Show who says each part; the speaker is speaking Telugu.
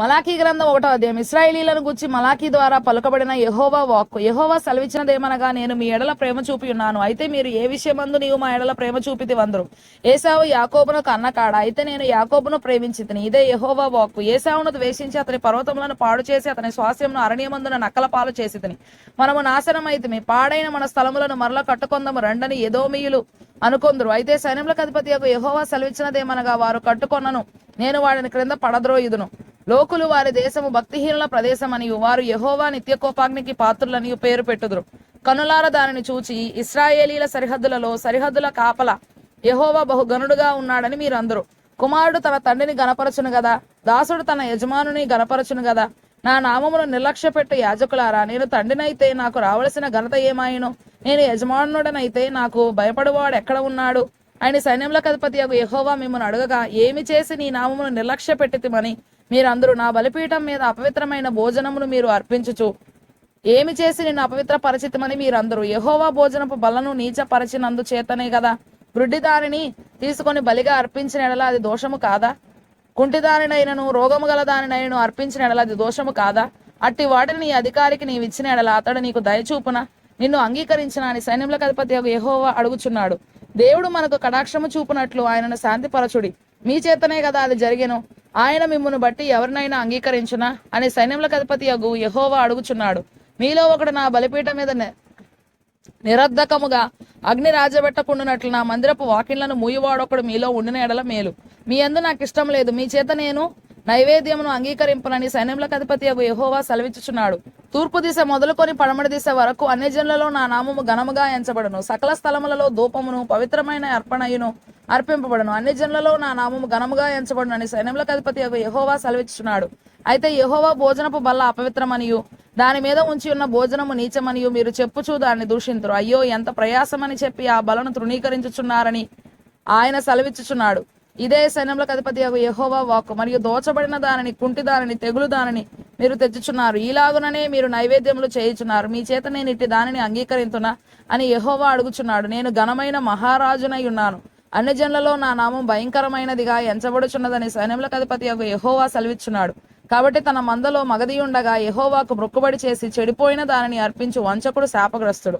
Speaker 1: మలాకీ గ్రంథం 1వ అధ్యాయం. ఇశ్రాయేలీలను గూర్చి మలాకీ ద్వారా పలుకబడిన యెహోవా వాక్కు. యెహోవా సెలవిచ్చినదేమనగా, నేను మీ ఎడల ప్రేమ చూపి ఉన్నాను, అయితే మీరు ఏ విషయమందు నీవు మా ఎడల ప్రేమ చూపితివందరు. ఏశావు యాకోబును కన్నకాడ, అయితే నేను యాకోబును ప్రేమించితిని. ఇదే యెహోవా వాక్కు. ఏశావును ద్వేషించి అతని పర్వతములను పాడు చేసి అతని స్వాస్యమును అరణ్యమందున నక్కల పాలు చేసితిని. మనము నాశనమైతిమి, పాడైన మన స్థలములను మరల కట్టుకొందము రండని ఎదోమీయులు అనుకొందురు. అయితే సైన్యములకు అధిపతి యెహోవా సెలవిచ్చినదేమనగా, వారు కట్టుకొనను, నేను వాడిని క్రింద పడద్రోయుదును. లోకులు వారి దేశము భక్తిహీనుల ప్రదేశమనియు వారు యెహోవా నిత్య కోపాగ్నికి పాత్రులనియు పేరు పెట్టుదురు. కనులార దానిని చూచి ఇశ్రాయేలీల సరిహద్దుల కాపల యెహోవా బహుగనుడుగా ఉన్నాడని మీరందరూ. కుమారుడు తన తండ్రిని గనపరచును గదా, దాసుడు తన యజమానుని గనపరచును గదా. నా నామమును నిర్లక్ష్యపెట్టు యాజకులారా, నేను తండ్రినైతే నాకు రావలసిన ఘనత ఏమాయను? నేను యజమానుడనైతే నాకు భయపడువాడు ఎక్కడ ఉన్నాడు? ఆయన సైన్యములకు అధిపతి యెహోవా మిమ్మల్ని అడగగా, ఏమి చేసి నీ నామమును నిర్లక్ష్య పెట్టితిమని మీరందరూ నా బలిపీఠం మీద అపవిత్రమైన భోజనమును మీరు అర్పించుచు ఏమి చేసి నిన్ను అపవిత్ర పరిచితమని మీరందరూ. యెహోవా భోజనపు బలను నీచపరచినందు చేతనే కదా. గ్రుడ్డి దానిని తీసుకొని బలిగా అర్పించిన ఎడల అది దోషము కాదా? కుంటిదానినైనను రోగము గల దానినైనను అర్పించిన ఎడల అది దోషము కాదా? అట్టి వాటిని నీ అధికారికి నీవు ఇచ్చిన ఎడల అతడు నీకు దయచూపున నిన్ను అంగీకరించిన అని సైన్యములకు అధిపతి యెహోవా అడుగుచున్నాడు. దేవుడు మనకు కటాక్షము చూపునట్లు ఆయనను శాంతిపరచుడి, మీ చేతనే కదా అది జరిగెను. ఆయన మిమ్మును బట్టి ఎవరినైనా అంగీకరించునా అని సైన్యములకు అధిపతి యెహోవా అడుగుచున్నాడు. మీలో ఒకడు నా బలిపీఠం మీద నిరర్ధకముగా అగ్ని రాజబెట్టకుండానట్లు నా మందిరపు వాకిళ్లను మూయువాడొకడు మీలో ఉండిన ఎడల మేలు. మీ యందు నాకు ఇష్టం లేదు, మీ చేత నేను నైవేద్యమును అంగీకరింపనని సైన్యములకు అధిపతి యెహోవా సెలవిచ్చుచున్నాడు. తూర్పు దిశ మొదలుకొని పడమటి దిశ వరకు అన్ని జనులలో నా నామము ఘనముగా ఎంచబడును. సకల స్థలములలో ధూపమును పవిత్రమైన అర్పణయును అర్పింపబడను. అన్ని జనులలో నా నామము ఘనముగా ఎంచబడును అని సైన్యములకు అధిపతి యెహోవా సెలవిచ్చుచున్నాడు. అయితే యెహోవా భోజనపు బల్ల అపవిత్రమనియు దాని మీద ఉంచి ఉన్న భోజనము నీచమనియు మీరు చెప్పుచూ దాన్ని దూషింతురు. అయ్యో, ఎంత ప్రయాసమని చెప్పి ఆ బలను తృణీకరించుచున్నారని ఆయన సెలవిచ్చుచున్నాడు. ఇదే సైన్యములకు అధిపతి యెహోవా వాక్కు. మరియు దోచబడిన దానిని, కుంటి దానిని, తెగులు దానిని మీరు తెచ్చుచున్నారు. ఈలాగుననే మీరు నైవేద్యములు చేయుచున్నారు. మీ చేత నేను ఇట్టి దానిని అంగీకరింతునా అని యెహోవా అడుగుచున్నాడు. నేను ఘనమైన మహారాజునై ఉన్నాను, అన్ని జనులలో నా నామం భయంకరమైనదిగా ఎంచబడుచున్నదని సైన్యములకు అధిపతి యెహోవా సెలవిచ్చున్నాడు. కాబట్టి తన మందలో మగది ఉండగా యెహోవాకు మొక్కుబడి చేసి చెడిపోయిన దానిని అర్పించు వంచకుడు శాపగ్రస్తుడు.